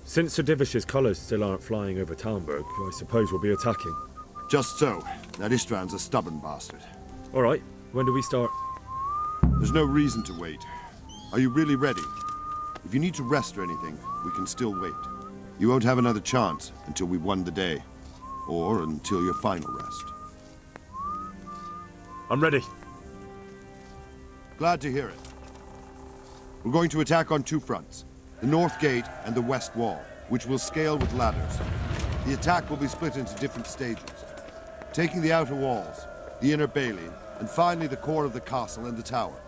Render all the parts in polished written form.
Since Sir Divish's colours still aren't flying over Talmberg, I suppose we'll be attacking. Just so. That Istvand's a stubborn bastard. Alright, when do we start? There's no reason to wait. Are you really ready? If you need to rest or anything, we can still wait. You won't have another chance until we've won the day. Or until your final rest. I'm ready. Glad to hear it. We're going to attack on two fronts. The North Gate and the West Wall, which will scale with ladders. The attack will be split into different stages. Taking the outer walls, the inner bailey, and finally the core of the castle and the tower.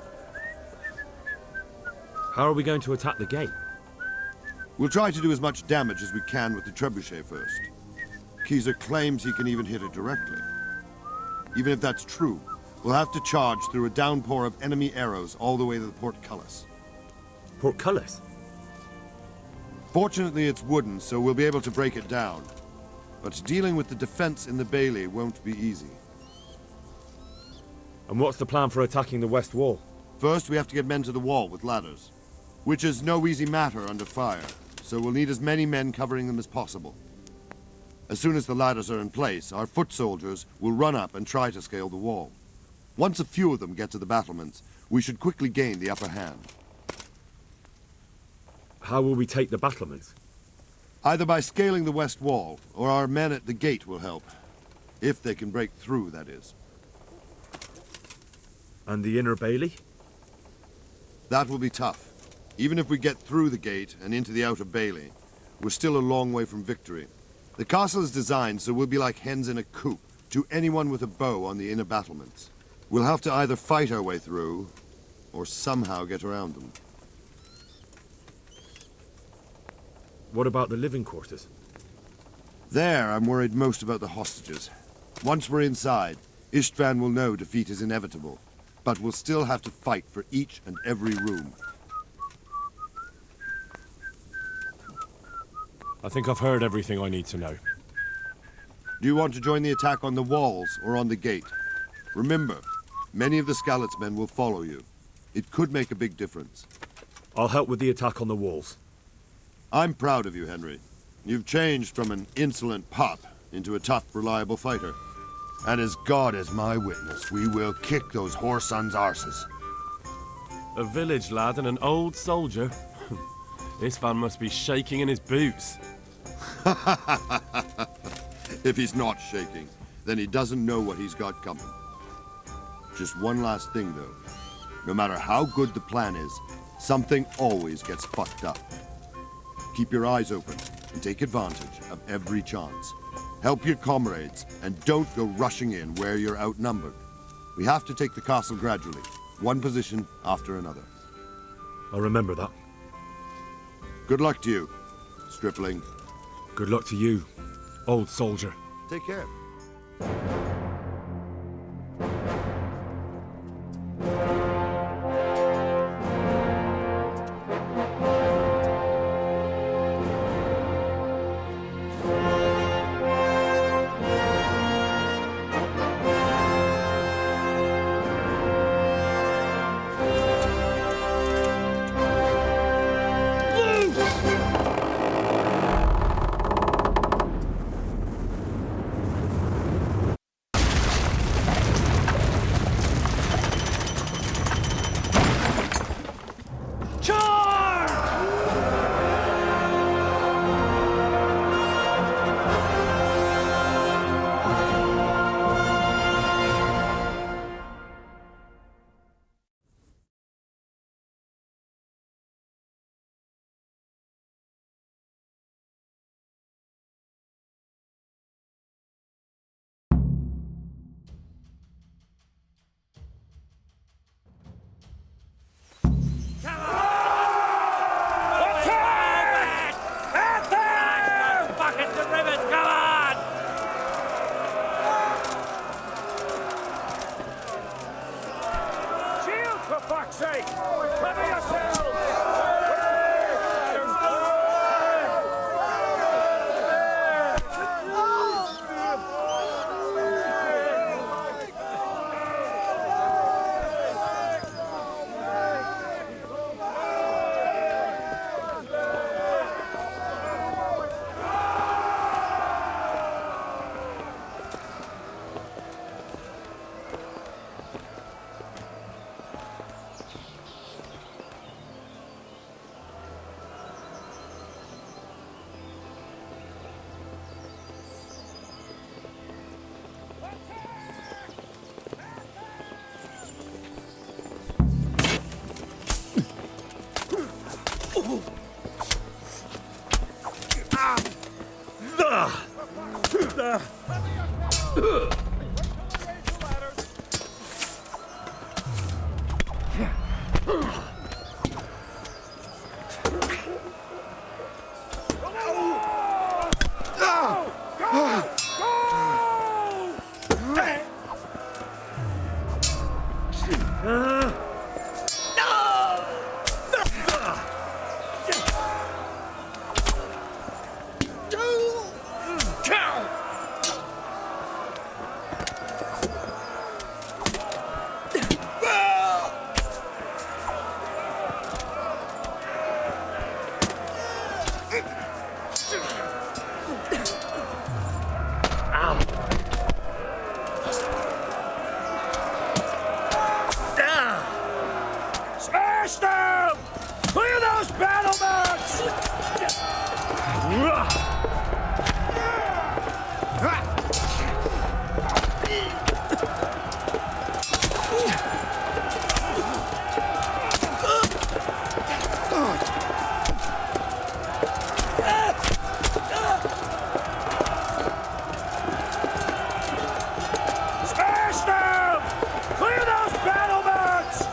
How are we going to attack the gate? We'll try to do as much damage as we can with the trebuchet first. Keezer claims he can even hit it directly. Even if that's true, we'll have to charge through a downpour of enemy arrows all the way to the portcullis. Portcullis? Fortunately, it's wooden, so we'll be able to break it down. But dealing with the defense in the bailey won't be easy. And what's the plan for attacking the West Wall? First, we have to get men to the wall with ladders, which is no easy matter under fire, so we'll need as many men covering them as possible. As soon as the ladders are in place, our foot soldiers will run up and try to scale the wall. Once a few of them get to the battlements, we should quickly gain the upper hand. How will we take the battlements? Either by scaling the west wall, or our men at the gate will help. If they can break through, that is. And the inner bailey? That will be tough. Even if we get through the gate and into the outer bailey, we're still a long way from victory. The castle is designed so we'll be like hens in a coop to anyone with a bow on the inner battlements. We'll have to either fight our way through, or somehow get around them. What about the living quarters? There, I'm worried most about the hostages. Once we're inside, Istvan will know defeat is inevitable, but we'll still have to fight for each and every room. I think I've heard everything I need to know. Do you want to join the attack on the walls or on the gate? Remember, many of the Skalitz men will follow you. It could make a big difference. I'll help with the attack on the walls. I'm proud of you, Henry. You've changed from an insolent pup into a tough, reliable fighter. And as God is my witness, we will kick those whore sons' arses. A village lad and an old soldier? This man must be shaking in his boots. If he's not shaking, then he doesn't know what he's got coming. Just one last thing, though. No matter how good the plan is, something always gets fucked up. Keep your eyes open and take advantage of every chance. Help your comrades and don't go rushing in where you're outnumbered. We have to take the castle gradually, one position after another. I'll remember that. Good luck to you, stripling. Good luck to you, old soldier. Take care. Smash them! Clear those battlements! Smash them! Clear those battlements!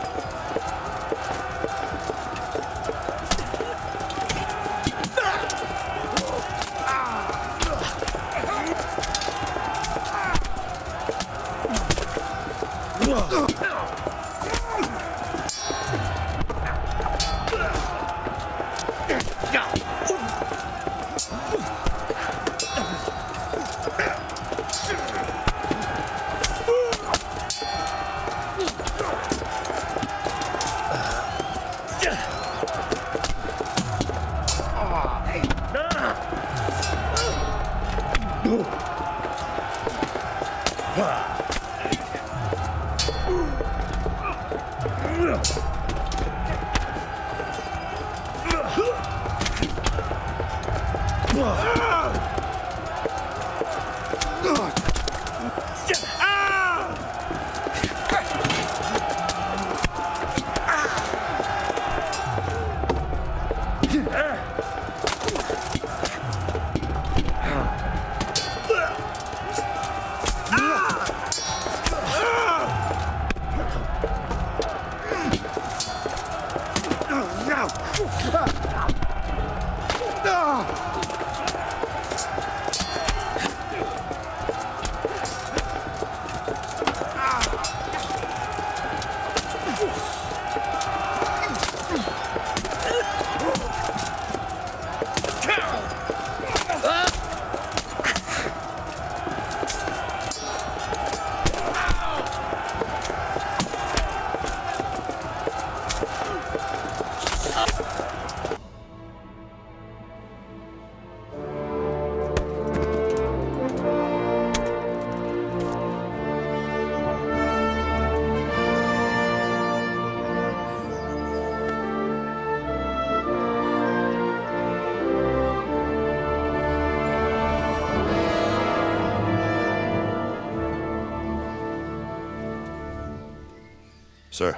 Sir,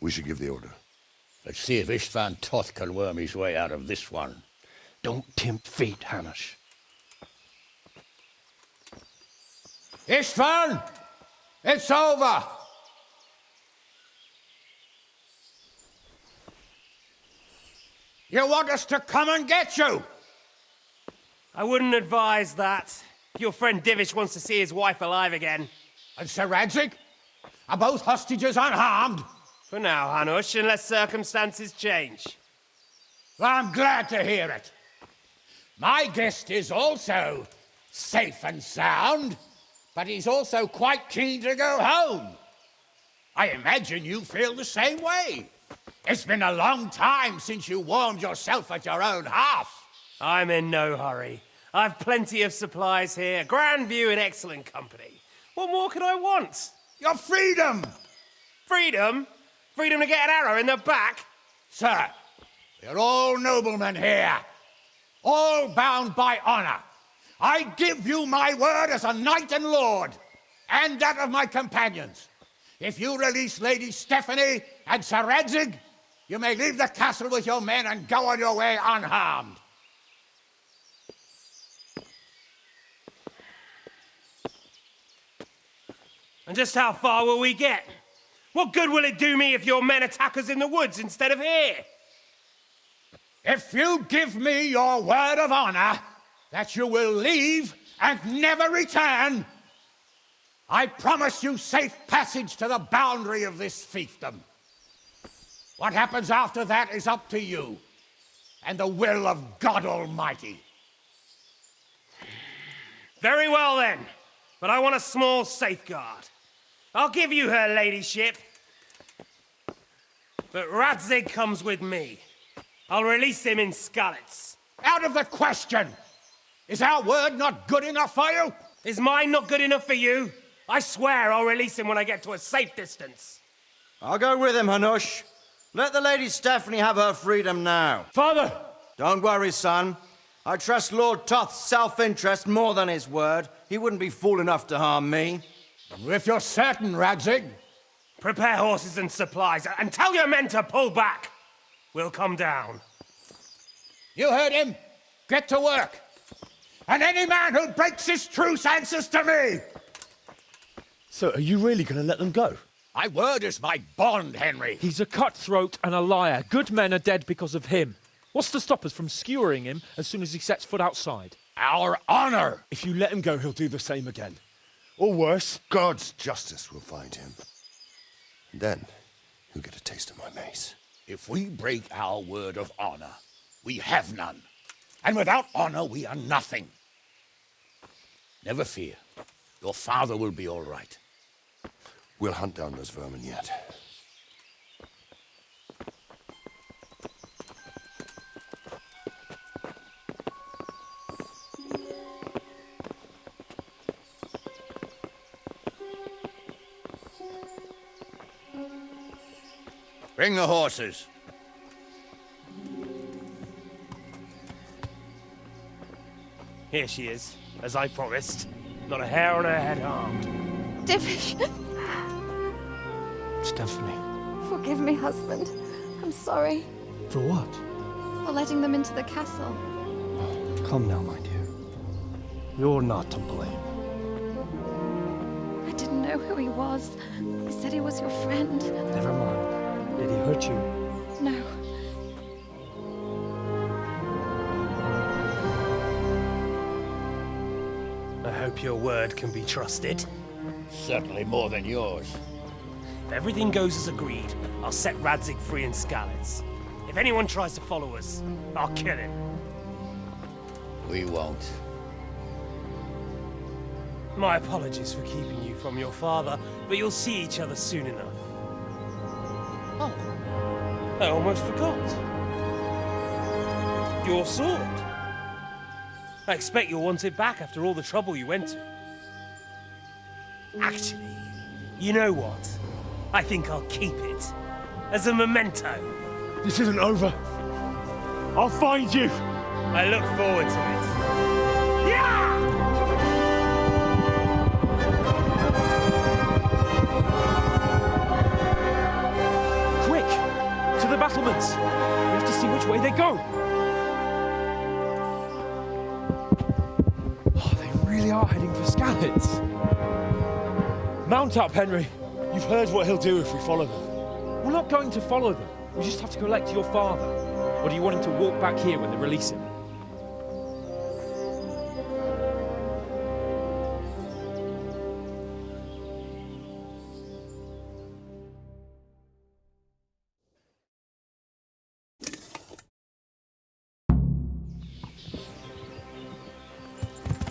we should give the order. Let's see if Istvan Toth can worm his way out of this one. Don't tempt fate, Hanush. Istvan! It's over! You want us to come and get you? I wouldn't advise that. Your friend Divish wants to see his wife alive again. And Sir Radzig? Are both hostages unharmed? For now, Hanush, unless circumstances change. Well, I'm glad to hear it. My guest is also safe and sound, but he's also quite keen to go home. I imagine you feel the same way. It's been a long time since you warmed yourself at your own hearth. I'm in no hurry. I've plenty of supplies here, grand view and excellent company. What more could I want? Your freedom! Freedom? Freedom to get an arrow in the back? Sir, we're all noblemen here, all bound by honor. I give you my word as a knight and lord, and that of my companions. If you release Lady Stephanie and Sir Radzig, you may leave the castle with your men and go on your way unharmed. And just how far will we get? What good will it do me if your men attack us in the woods instead of here? If you give me your word of honor that you will leave and never return, I promise you safe passage to the boundary of this fiefdom. What happens after that is up to you and the will of God Almighty. Very well then, but I want a small safeguard. I'll give you her ladyship, but Radzig comes with me. I'll release him in Skalitz. Out of the question! Is our word not good enough for you? Is mine not good enough for you? I swear I'll release him when I get to a safe distance. I'll go with him, Hanush. Let the Lady Stephanie have her freedom now. Father! Don't worry, son. I trust Lord Toth's self-interest more than his word. He wouldn't be fool enough to harm me. If you're certain, Radzig. Prepare horses and supplies, and tell your men to pull back. We'll come down. You heard him. Get to work. And any man who breaks this truce answers to me. So, are you really going to let them go? My word is my bond, Henry. He's a cutthroat and a liar. Good men are dead because of him. What's to stop us from skewering him as soon as he sets foot outside? Our honor. If you let him go, he'll do the same again. Or worse. God's justice will find him. And then he'll get a taste of my mace. If we break our word of honor, we have none. And without honor, we are nothing. Never fear. Your father will be all right. We'll hunt down those vermin yet. Bring the horses. Here she is, as I promised. Not a hair on her head harmed. Divish, Stephanie. forgive me, husband. I'm sorry For what? for letting them into the castle. Come now, my dear. You're not to blame. I didn't know who he was. He said he was your friend. Never mind. Did he hurt you? No. I hope your word can be trusted. Certainly more than yours. If everything goes as agreed, I'll set Radzig free in Skalitz. If anyone tries to follow us, I'll kill him. We won't. My apologies for keeping you from your father, but you'll see each other soon enough. Oh, I almost forgot. Your sword. I expect you'll want it back after all the trouble you went to. Actually, you know what? I think I'll keep it. As a memento. This isn't over. I'll find you! I look forward to it. Yeah! Quick! To the battlements! We have to see which way they go! Oh, they really are heading for Skalitz. Mount up, Henry. You've heard what he'll do if we follow them. We're not going to follow them. We just have to collect your father. Or do you want him to walk back here when they release him?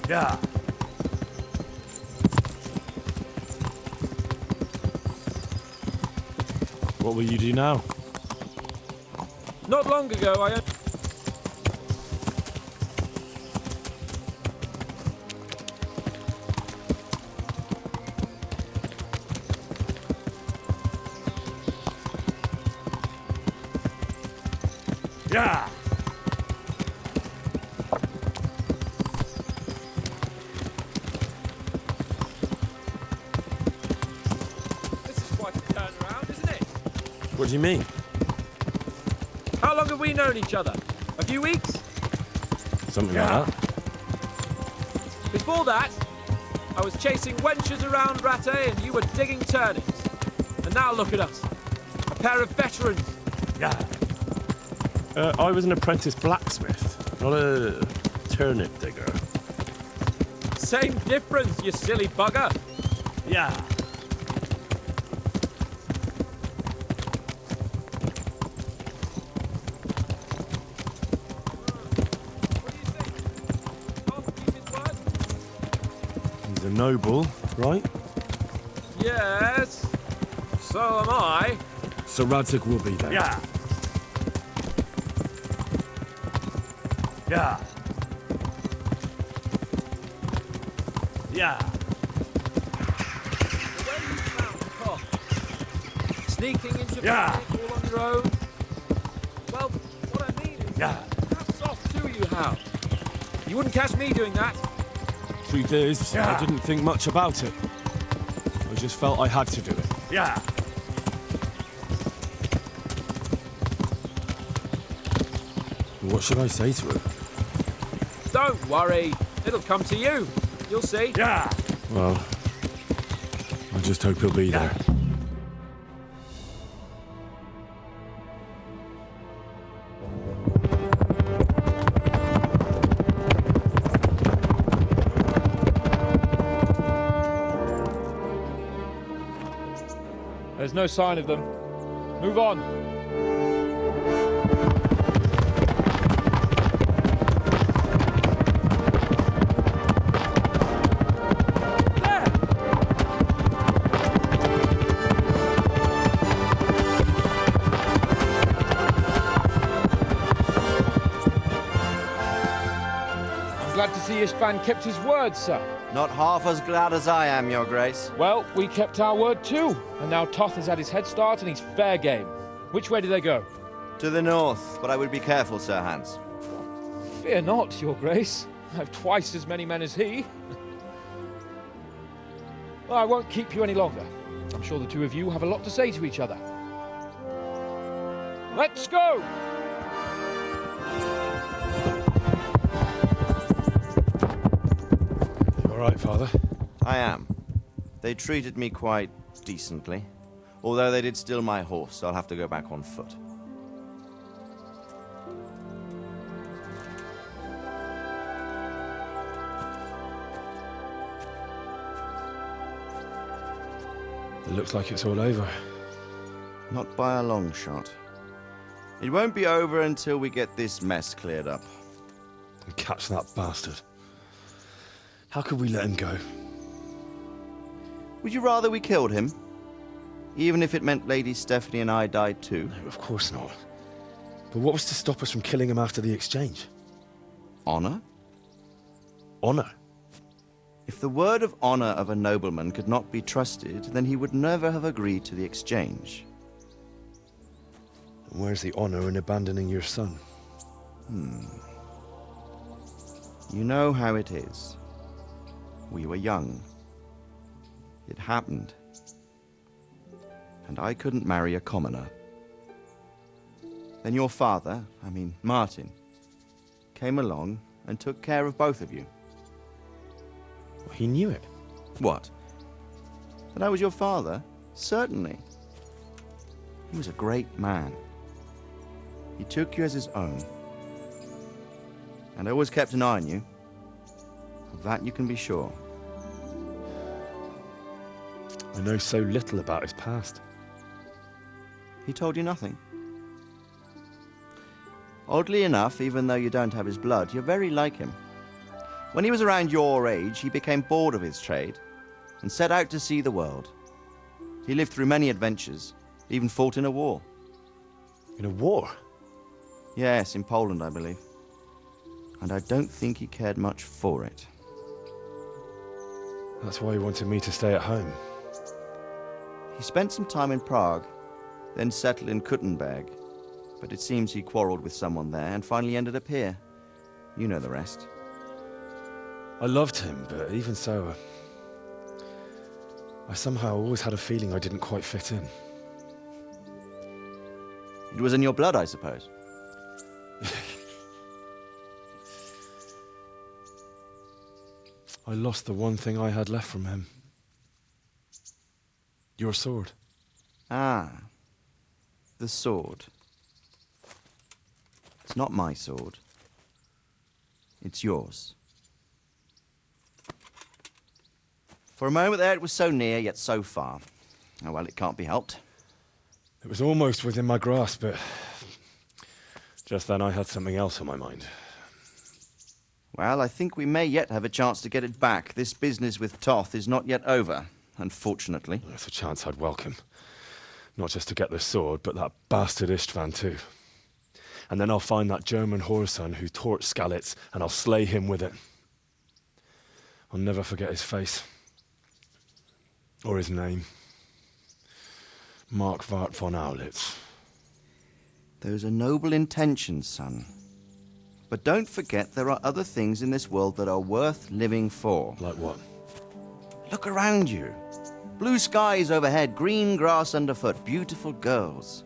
Yeah. What will you do now? Not long ago, I... Yeah. This is quite a turnaround, isn't it? What do you mean? How long have we known each other? A few weeks? Something like that. Before that, I was chasing wenches around Rattay and you were digging turnips. And now look at us. A pair of veterans. Yeah. I was an apprentice blacksmith, not a turnip digger. Same difference, you silly bugger. Yeah. What do you think? Tom keep his word? He's a noble, right? Yes. So am I. Sir Radzig will be there. Yeah. Yeah. Yeah. The way you found Tom, sneaking into Yeah. Picnic all on your own. Well, what I mean is, Yeah. hats off to you, Hal. You wouldn't catch me doing that. Truth is, Yeah. I didn't think much about it. I just felt I had to do it. Yeah. What should I say to her? Don't worry, it'll come to you. You'll see. Yeah. Well, I just hope he'll be there. There's no sign of them. Move on. I'm glad to see Istvan kept his word, sir. Not half as glad as I am, Your Grace. Well, we kept our word too. And now Toth has had his head start and he's fair game. Which way do they go? To the north, but I would be careful, Sir Hans. Fear not, Your Grace. I have twice as many men as he. Well, I won't keep you any longer. I'm sure the two of you have a lot to say to each other. Let's go! You all right, Father? I am. They treated me quite decently. Although they did steal my horse, so I'll have to go back on foot. It looks like it's all over. Not by a long shot. It won't be over until we get this mess cleared up. And catch that bastard. How could we let him go? Would you rather we killed him? Even if it meant Lady Stephanie and I died too? No, of course not. But what was to stop us from killing him after the exchange? Honor? Honor. If the word of honor of a nobleman could not be trusted, then he would never have agreed to the exchange. And where's the honor in abandoning your son? You know how it is. We were young. It happened. And I couldn't marry a commoner. Then your father, Martin, came along and took care of both of you. Well, he knew it. What? That I was your father? Certainly. He was a great man. He took you as his own. And always kept an eye on you. Of that you can be sure. I know so little about his past. He told you nothing? Oddly enough, even though you don't have his blood, you're very like him. When he was around your age, he became bored of his trade and set out to see the world. He lived through many adventures, even fought in a war. In a war? Yes, in Poland, I believe. And I don't think he cared much for it. That's why he wanted me to stay at home. He spent some time in Prague, then settled in Kuttenberg. But it seems he quarreled with someone there and finally ended up here. You know the rest. I loved him, but even so, I somehow always had a feeling I didn't quite fit in. It was in your blood, I suppose. I lost the one thing I had left from him. Your sword. Ah, the sword. It's not my sword. It's yours. For a moment there, it was so near, yet so far. Oh, well, it can't be helped. It was almost within my grasp, but just then I had something else on my mind. Well, I think we may yet have a chance to get it back. This business with Toth is not yet over, unfortunately. That's a chance I'd welcome. Not just to get the sword, but that bastard Istvan too. And then I'll find that German whoreson who torched Skalitz, and I'll slay him with it. I'll never forget his face. Or his name. Markvart von Aulitz. Those are noble intentions, son. But don't forget there are other things in this world that are worth living for. Like what? Look around you. Blue skies overhead, green grass underfoot, beautiful girls.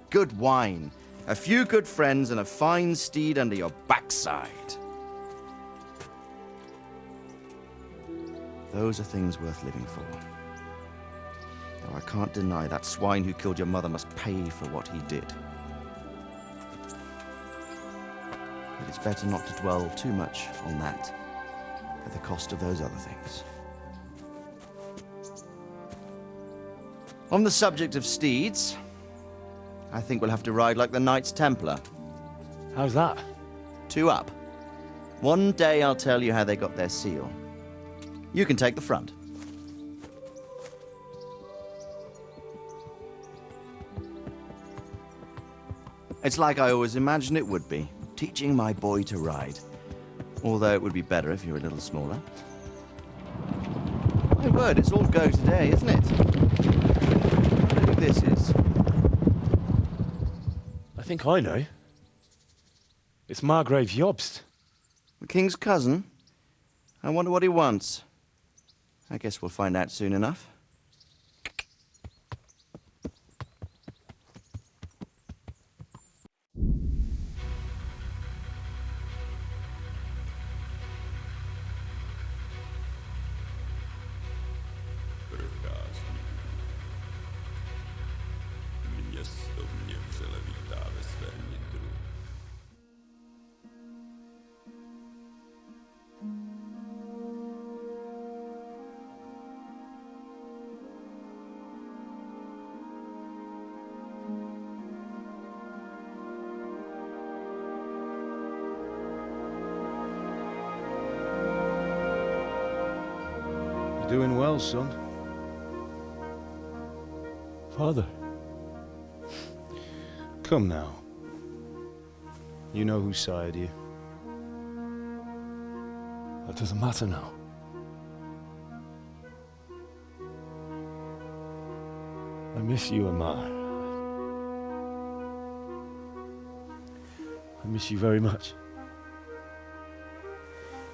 Good wine, a few good friends, and a fine steed under your backside. Those are things worth living for. Though I can't deny that swine who killed your mother must pay for what he did. But it's better not to dwell too much on that at the cost of those other things. On the subject of steeds, I think we'll have to ride like the Knights Templar. How's that? 2 up. One day I'll tell you how they got their seal. You can take the front. It's like I always imagined it would be, teaching my boy to ride. Although it would be better if you were a little smaller. My word, it's all go today, isn't it? I wonder who this is. I think I know. It's Margrave Jobst. The king's cousin? I wonder what he wants. I guess we'll find out soon enough. You're doing well, son. Father. Come now. You know who sired you. That doesn't matter now. I miss you, Amar. I miss you very much.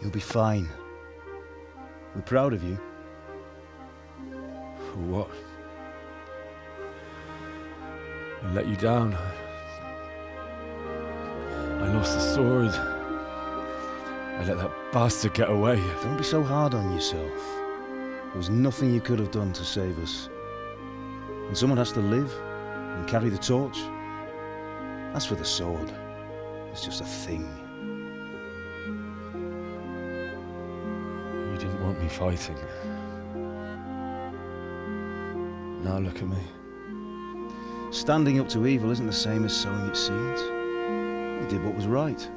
You'll be fine. We're proud of you. For what? I let you down. I lost the sword. I let that bastard get away. Don't be so hard on yourself. There was nothing you could have done to save us. And someone has to live and carry the torch. As for the sword, it's just a thing. You didn't want me fighting. Now look at me. Standing up to evil isn't the same as sowing its seeds. You did what was right.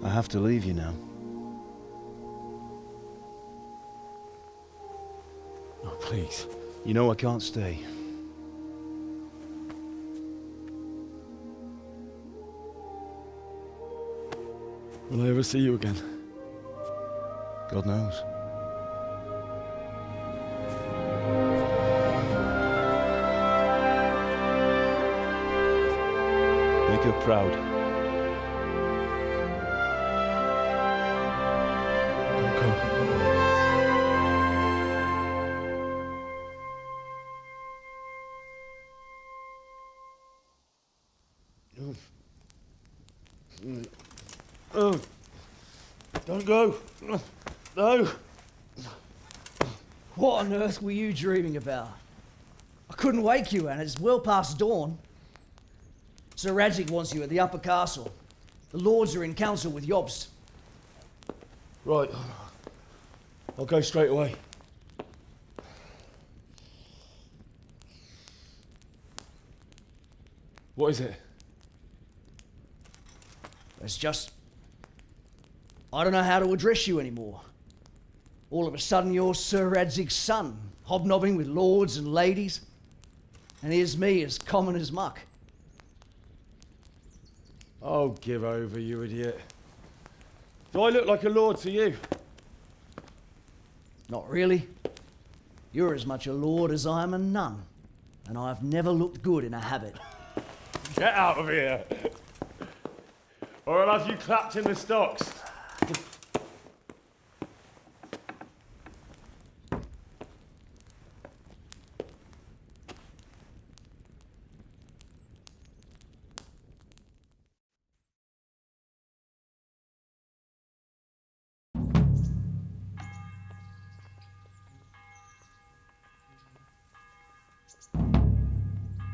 I have to leave you now. Oh, please. You know I can't stay. Will I ever see you again? God knows. Make her proud. Don't go. Oh, don't go. No. What on earth were you dreaming about? I couldn't wake you, and it's well past dawn. Sir Radzig wants you at the upper castle. The lords are in council with Jobst. Right. I'll go straight away. What is it? It's just... I don't know how to address you anymore. All of a sudden you're Sir Radzig's son, hobnobbing with lords and ladies. And here's me, as common as muck. Oh, give over, you idiot. Do I look like a lord to you? Not really. You're as much a lord as I am a nun. And I've never looked good in a habit. Get out of here! Or I'll have you clapped in the stocks.